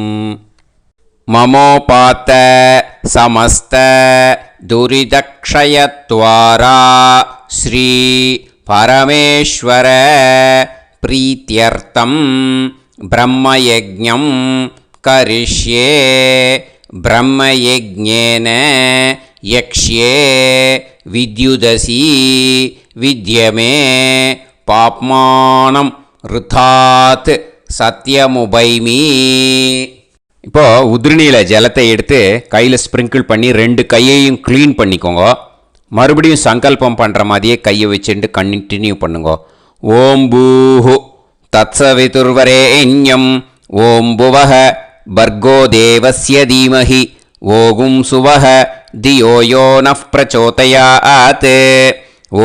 மமோபாத்த சமஸ்த दुरिदक्षयत्वारा श्री परमेश्वर प्रीत्यर्थं ब्रह्मयज्ञं करिष्ये ब्रह्मयज्ञेन यक्ष्ये विद्युदसी विद्यमे पाप्मानं ऋथात् சத்தியமுபைமி. இப்போ உதிரணியில் ஜலத்தை எடுத்து கையில் ஸ்ப்ரிங்கிள் பண்ணி 2 கையையும் க்ளீன் பண்ணிக்கோங்க. மறுபடியும் சங்கல்பம் பண்ணுற மாதிரியே கையை வச்சுட்டு கண்டினியூ பண்ணுங்க. ஓம் பூஹு தத்சவிதுர்வரேண்யம் ஓம் புவஹ பர்கோ தேவஸ்ய தீமஹி ஓகும் சுவஹ தியோ யோ நஃப் பிரச்சோதயாத்.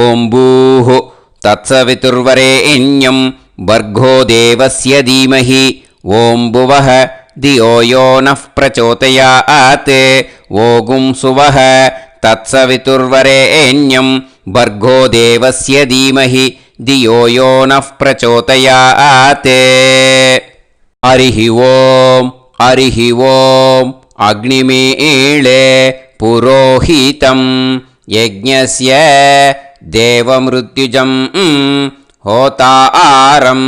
ஓம் பூஹு தத்சவிதுர்வரேண்யம் भर्गो देवस्य धीमहि ओं भुवः धियो यो नः प्रचोदयात्. ओगुं सुवः तत्सवितुर्वरेण्यं भर्गो देवस्य धीमहि धियो यो नः प्रचोदयात्. हरिः ओं अग्निमीळे पुरोहितं यज्ञस्य देवमृत्युजं होतारं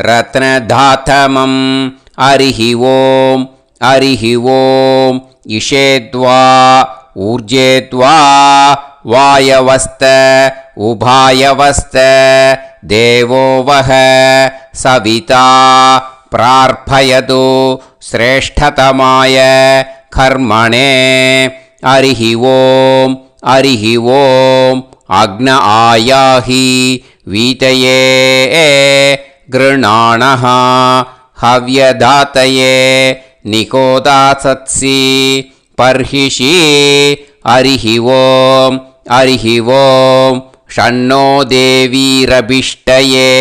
रत्नधातमं. हरिः ओं इषेद्वा ऊर्जेद्वा वायवस्त उभायवस्त देवो वः सविता प्रार्थयतु श्रेष्ठतमाय कर्मणे. हरिः ओं अग्न आयाहि वीतये गृणाणः हव्यदातये निकोदासत्सि पर्हिषि. हरिः ओं षण्णो देवीरभिष्टये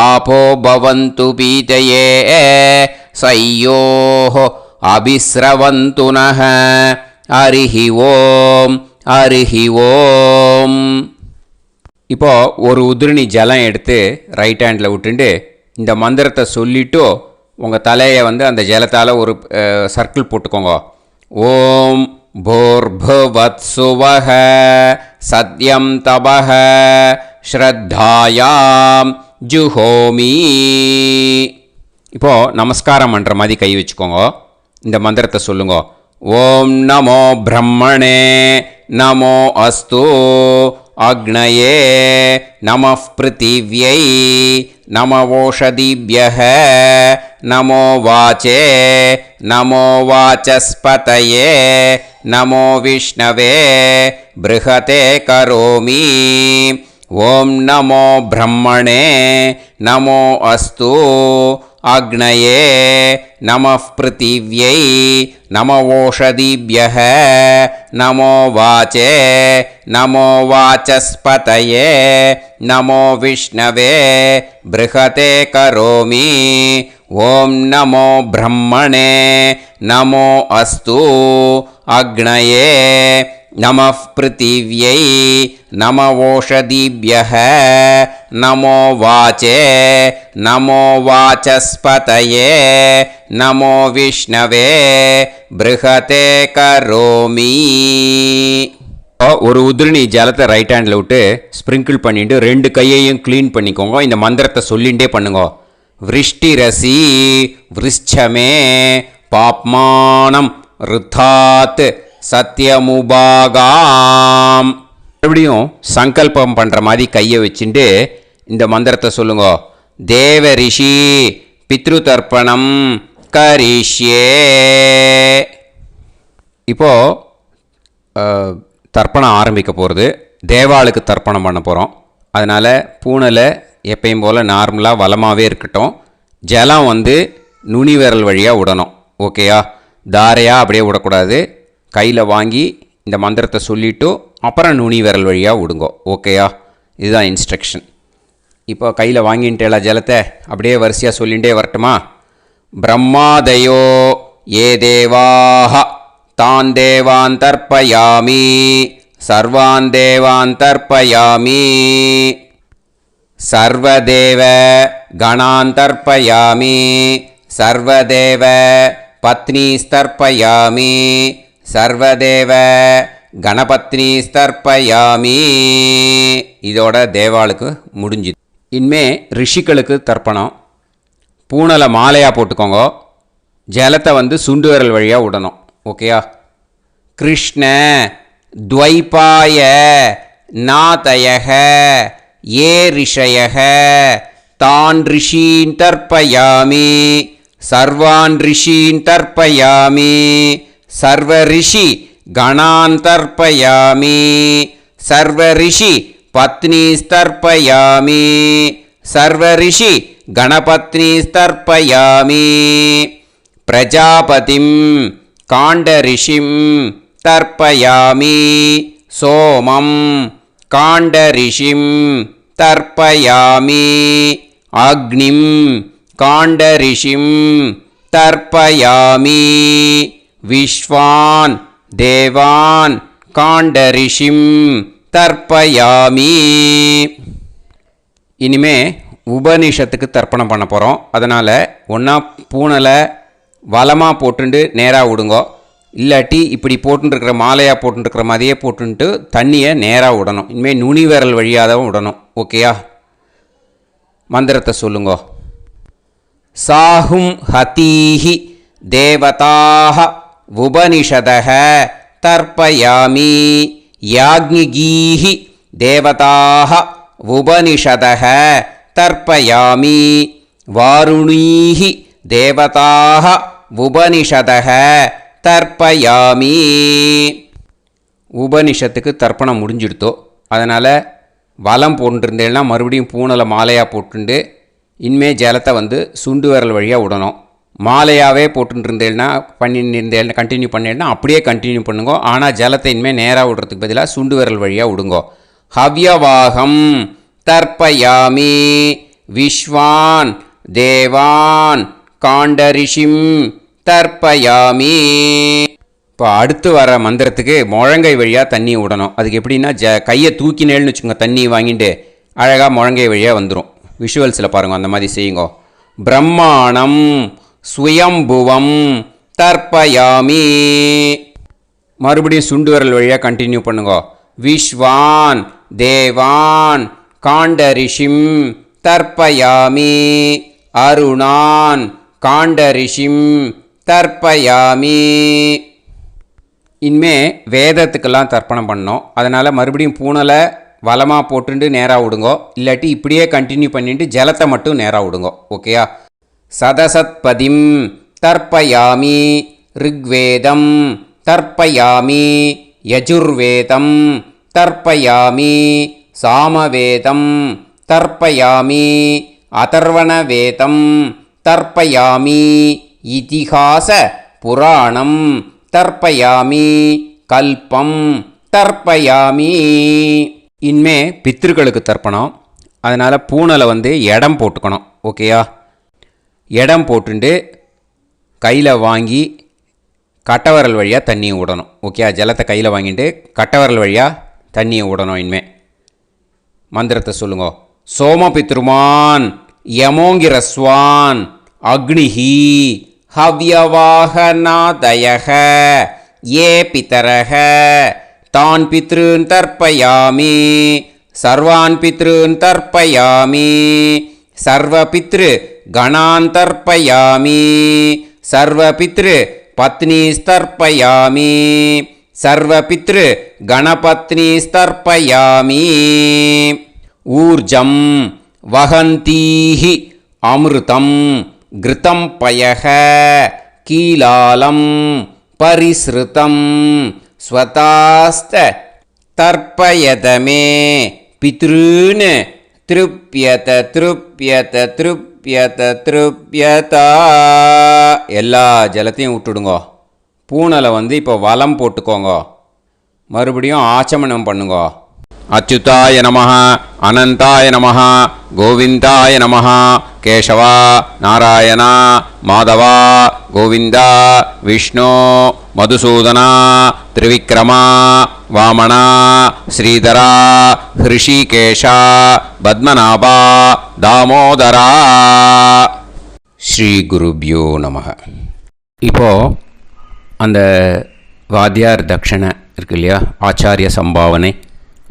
आपो भवन्तु पीतये सयोः अभिस्रवन्तु नः. हरिः ओं. இப்போ ஒரு உதிரணி ஜலம் எடுத்து ரைட் ஹேண்டில் விட்டுண்டு இந்த மந்திரத்தை சொல்லிவிட்டு உங்கள் தலையை அந்த ஜலத்தால் ஒரு சர்க்கிள் போட்டுக்கோங்க. ஓம் भूर्भुवत्सुवः सत्यं तपः ஸ்ரத்தாயாம் ஜுஹோமி. இப்போது நமஸ்காரம் பண்ணுற மாதிரி கை வச்சுக்கோங்க. இந்த மந்திரத்தை சொல்லுங்க. ஓம் நமோ பிரம்மணே நமோ அஸ்து அக்னயே நமः பிருத்திவ்யை நமவோஷதிभ्यः நமோ வாச்சே நமோ வாசஸ்பதயே நமோ விஷ்ணவே ப்ருஹதே கரோமி. ஓம் நமோ பிரம்மணே நமோ அஸ்து அக்னயே நமः பிருத்திவ்யை நமவோஷதிभ्यः நமோ வாச்சே நமோ வாசஸ்பதயே நமோ விஷ்ணவே ப்ருஹதே கரோமி. ஓம் நமோ பிரம்மணே நமோ அஸ்து அக்னயே நமः பிருத்திவ்யை நமவோஷதிभ्यः நமோ வாச்சே நமோ வாசஸ்பதயே நமோ விஷ்ணவே ப்ருஹதே கரோமி. ஒரு உதிரணி ஜலத்தை ரைட் ஹேண்டில் விட்டு ஸ்ப்ரிங்கிள் பண்ணிட்டு 2 கையையும் க்ளீன் பண்ணிக்கோங்க. இந்த மந்திரத்தை சொல்லிகிட்டே பண்ணுங்க. விருஷ்டிரசி விருஷ்சமே பாப்மானம் ருத்தாத் சத்யமுபாகாம். மறுபடியும் சங்கல்பம் பண்ணுற மாதிரி கையை வச்சுட்டு இந்த மந்திரத்தை சொல்லுங்க. தேவ ரிஷி பித்ரு தர்ப்பணம் கரிஷ்யே. இப்போது தர்ப்பணம் ஆரம்பிக்க போகிறது. தேவாளுக்கு தர்ப்பணம் பண்ண போகிறோம். அதனால் பூனையில் எப்பயும் போல் நார்மலாக வளமாகவே இருக்கட்டும். ஜலம் நுனி விரல் வழியாக விடணும். ஓகேயா? தாரையாக அப்படியே விடக்கூடாது. கையில் வாங்கி இந்த மந்திரத்தை சொல்லிவிட்டு அப்புறம் நுனி விரல் வழியாக விடுங்கோ. ஓகேயா? இதுதான் இன்ஸ்ட்ரக்ஷன். இப்போ கையில் வாங்கிட்டேல ஜலத்தை அப்படியே வரிசையாக சொல்லிகிட்டே வரட்டுமா? பிரம்மாதயோ ஏ தேவாஹ தான் தேவான் தர்ப்பயாமி சர்வான் தேவான் தர்ப்பயாமி சர்வதேவ கணான் தர்ப்பயாமி சர்வதேவ பத்னீஸ்தர்ப்பயாமி சர்வதேவ கணபத்னி தர்ப்பயாமி. இதோட தேவாளுக்கு முடிஞ்சுது. இனிமே ரிஷிகளுக்கு தர்ப்பணம். பூனலை மாலையாக போட்டுக்கோங்க. ஜலத்தை வந்து சுண்டு விரல் வழியாக விடணும். ஓகேயா? கிருஷ்ண துவைபாய நாதயக ஏ ரிஷயக தான் ரிஷீன் தர்ப்பயாமி சர்வான் ரிஷீன் தர்ப்பயாமி சர்வ ரிஷி கணான் தர்ப்பயாமி சர்வ ரிஷி பத்னி தர்ப்பயாமி சர்வ ரிஷி கணபத்னி தர்ப்பயாமி பிரஜாபதிம் காண்டரிஷிம் தர்ப்பயாமி சோமம் காண்டரிஷிம் தர்ப்பயாமி அக்னிம் காண்டரிஷிம் தர்ப்பயாமி விஸ்வான் தேவான் காண்டரிஷிம் தர்ப்பயாமி. இனிமே உபனிஷத்துக்கு தர்ப்பணம் பண்ண போகிறோம். அதனால் ஒன்றா பூனலை வலமாக போட்டுண்டு நேராக விடுங்கோ. இல்லாட்டி இப்படி போட்டுருக்கிற மாலையாக போட்டுருக்கிற மாதிரியே போட்டுன்ட்டு தண்ணியை நேராக விடணும். இனிமேல் நுனி விரல் வழியாக தான் விடணும். ஓகேயா? மந்திரத்தை சொல்லுங்கோ. சாஹும் ஹதீஹி தேவதாக உபனிஷதக தர்ப்பயாமி யாக்ஞிகீஹி தேவதாக உபனிஷதக தர்ப்பயாமி வாருணீஹி தேவதாக உபனிஷதக தர்ப்பயாமி. உபனிஷத்துக்கு தர்ப்பணம் முடிஞ்சிடுத்தோ. அதனால் வலம் போட்டுருந்தேன்னா மறுபடியும் பூனலை மாலையாக போட்டுண்டு இனிமே ஜலத்தை வந்து சுண்டு விரல் வழியாக விடணும். மாலையாகவே போட்டுருந்தேன்னா பண்ணியிருந்தேன் கண்டினியூ பண்ணேன்னா அப்படியே கண்டினியூ பண்ணுங்க. ஆனால் ஜலத்தை இனிமேல் நேராக விடுறதுக்கு பதிலாக சுண்டு விரல் வழியாக விடுங்கோ. ஹவ்யவாகம் தர்ப்பயாமி விஸ்வான் தேவான் காண்டரிஷிம் தர்ப்பயாமி. இப்போ அடுத்து வர மந்திரத்துக்கு முழங்கை வழியாக தண்ணி விடணும். அதுக்கு எப்படின்னா கையை தூக்கினேன்னு வச்சுக்கோங்க, தண்ணி வாங்கிட்டு அழகாக முழங்கை வழியாக வந்துடும். விஷுவல்ஸில் பாருங்கள், அந்த மாதிரி செய்யுங்க. பிரம்மாணம் சுயம்புவம் தர்ப்பயாமி. மறுபடியும் சுண்டு விரல் வழியாக கண்டினியூ பண்ணுங்க. விஸ்வான் தேவான் காண்டரிஷிம் தர்ப்பயாமி அருணான் காண்டரிஷிம் தர்ப்பயாமி. இனிமே வேதத்துக்கெல்லாம் தர்ப்பணம் பண்ணோம். அதனால் மறுபடியும் பூனலை வலமாக போட்டுண்டு நேராக விடுங்கோ. இல்லாட்டி இப்படியே கண்டினியூ பண்ணிட்டு ஜலத்தை மட்டும் நேராக விடுங்கோ. ஓகேயா? சதசத்பதிம் தர்ப்பயாமி ரிக்வேதம் தர்ப்பயாமி யஜுர்வேதம் தர்ப்பயாமி சாமவேதம் தர்ப்பயாமி அதர்வணவேதம் தர்ப்பயாமி இதிஹாச புராணம் தர்ப்பயாமி கல்பம் தர்ப்பயாமி. இனிமே பித்ருக்களுக்கு தர்ப்பணம். அதனால் பூனலை வந்து இடம் போட்டுக்கணும். ஓகேயா? இடம் போட்டுண்டு கையில் வாங்கி கட்டவரல் வழியாக தண்ணியை விடணும். ஓகே? ஜலத்தை கையில் வாங்கிட்டு கட்டவரல் வழியாக தண்ணியை விடணும். இனிமே மந்திரத்தை சொல்லுங்க. சோமபித்ருமான் யமோங்கிரஸ்வான் அக்னிஹி ஹவ்யவாகநாதயக ஏ பிதரக தான் பித்ருன் தர்ப்பயாமி சர்வான் பித்ருன் தர்ப்பயாமி சர்வ பித்ரு கணான் தர்ப்பயாமி சர்வ பித்ரு பத்னி தர்ப்பயாமி சர்வ பித்ரு கணபத்னி தர்ப்பயாமி. ஊர்ஜம் வஹந்தீஹி அமிர்தம் கிருதம் பயக கீலாலம் பரிஸ்ருதம் ஸ்வதாஸ்த தர்ப்பயதமே பித்ருன் திருப்யத திருப்யத திருப்யத திருப்யதா. எல்லா ஜலத்தையும் விட்டுடுங்கோ. பூனலை வந்து இப்போ வலம் போட்டுக்கோங்க. மறுபடியும் ஆச்சமனம் பண்ணுங்க. அச்சுதாய நமஹ அனந்தாய நமஹ கோவிந்தாய நமஹ கேசவா நாராயணா மாதவா கோவிந்தா விஷ்ணு மதுசூதனா திரிவிக்ரமா வாமனா ஸ்ரீதரா ஹிருஷிகேஷா பத்மநாபா தாமோதரா. ஸ்ரீ குருப்யோ நமஹ. இப்போது அந்த வாத்தியார் தட்சணை இருக்கு இல்லையா, ஆச்சாரிய சம்பாவனை,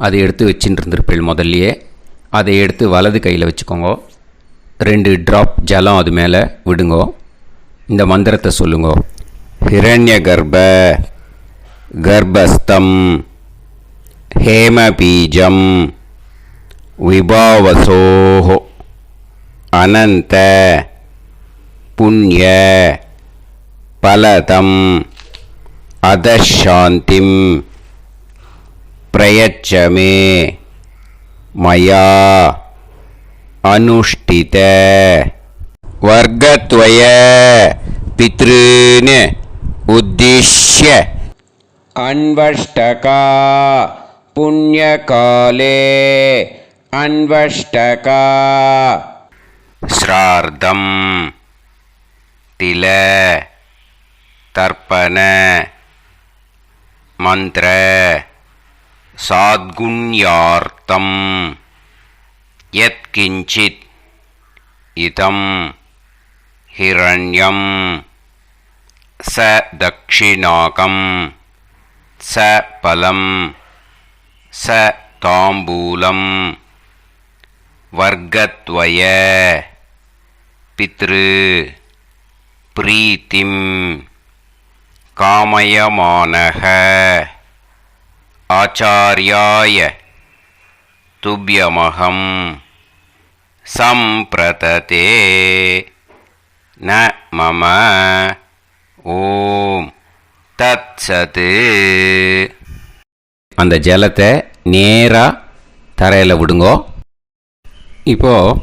அதை எடுத்து வச்சுட்டு இருந்திருப்பேள் முதல்லையே. அதை எடுத்து வலது கையில் வச்சுக்கோங்க. 2 ட்ராப் ஜலம் அது மேலே விடுங்கோ. இந்த மந்திரத்தை சொல்லுங்கோ. ஹிரண்ய கர்ப்ப கர்ப்பஸ்தம் ஹேமபீஜம் விபாவசோஹோ அனந்த புண்ணிய பலதம் அதசாந்திம் பிரயச்சமே மயா அனுஷ்டித வர்க்கத்வய பித்ருன் உத்திஷ்ய அன்வஷ்டகா புண்ணியகாலே அன்வஷ்டகா ஸ்ரார்த்தம் தில தர்ப்பண மந்திர சாத்குண்யார்த்தம் யத்கிஞ்சித் இதம் ஹிரண்யம் ச தக்ஷிணாகம் ச பலம் ச தாம்பூலம் வர்க்கத்வய பித்ரு பிரீத்திம் காமயமானஹ ஆச்சார்யாய துப்யமஹம் சம்பிரததே ந மம ஓம் தத்சத். அந்த ஜலத்தை நேராக தரையில் விடுங்கோ. இப்போது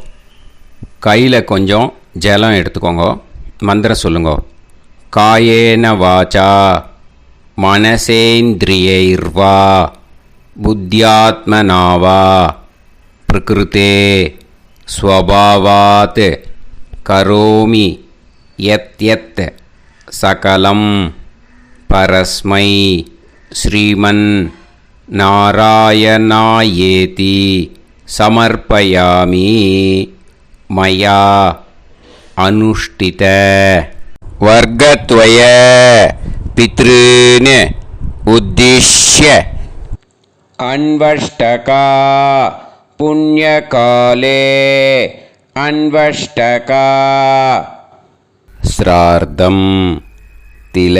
கையில் கொஞ்சம் ஜலம் எடுத்துக்கோங்க. மந்திரம் சொல்லுங்க. காயேன வாச்சா மனசேந்திரியைர்வா புத்தியாத்மனாவா பிரகிருதே ஸ்வபாவாத் கரோமி யத் யத் சகலம் பரஸ்மை ஸ்ரீமன் நாராயணாயேதி சமர்ப்பயாமி மயா அனுஷ்டித வர்க்கத்வய பித்ருன் உத்திஷ்ய அன்வஷ்டகா புண்ணியகாலே அன்வஷ்டகா ஸ்ரார்த்தம் தில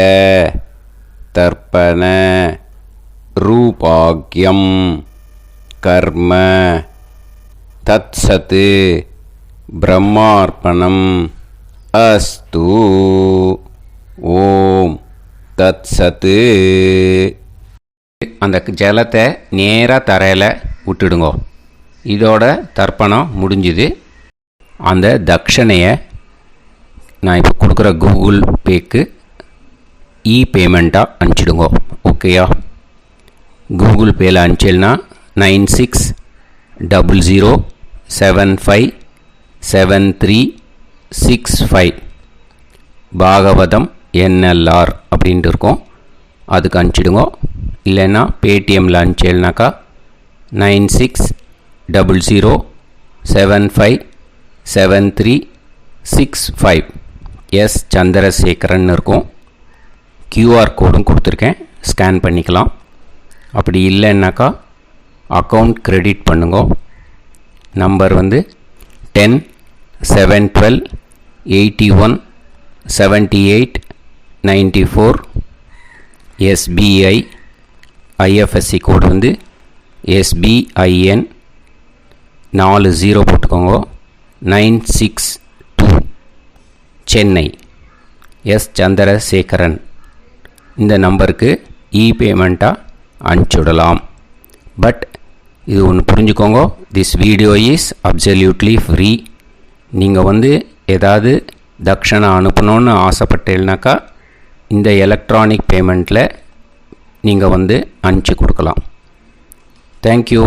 தர்ப்பண ரூபாக்யம் கர்ம தத்சத் பிரம்மார்ப்பணம் அஸ்து. ஓம் தத்சத். அந்த ஜலத்தை நேராக தரையில் விட்டுடுங்கோ. இதோட தர்ப்பணம் முடிஞ்சுது. அந்த தட்சணையை நான் இப்போ கொடுக்குற கூகுள் பேக்கு பேமெண்ட்டாக அனுப்பிச்சிடுங்கோ. ஓகேயா? கூகுள் பேயில் அனுப்பிச்சில்னா 9600757365 பாகவதம் NLR அப்படின்ட்டு இருக்கோம். அதுக்கு அனுப்பிச்சிடுங்கோ. இல்லைன்னா பேடிஎம்மில் அனுப்பிச்சில்னாக்கா 9600757365 எஸ் சந்திரசேகரன் இருக்கும். QR கோடும் கொடுத்துருக்கேன், ஸ்கேன் பண்ணிக்கலாம். அப்படி இல்லைன்னாக்கா அக்கௌண்ட் கிரெடிட் பண்ணுங்க. நம்பர் வந்து 10-7-12-81-78-94. SBI IFSC கோடு வந்து SBIN 40 போட்டுக்கோங்க. 962 சென்னை. எஸ் சந்திரசேகரன். இந்த நம்பருக்கு பேமெண்ட்டாக அனுப்பிச்சுடலாம். பட் இது ஒன்று புரிஞ்சுக்கோங்க, this video is absolutely free. நீங்கள் வந்து ஏதாவது தட்சணை அனுப்பணுன்னு ஆசைப்பட்டேன்னாக்கா இந்த எலக்ட்ரானிக் பேமெண்ட்டில் நீங்கள் வந்து அனுப்பிச்சி கொடுக்கலாம். தேங்க்யூ.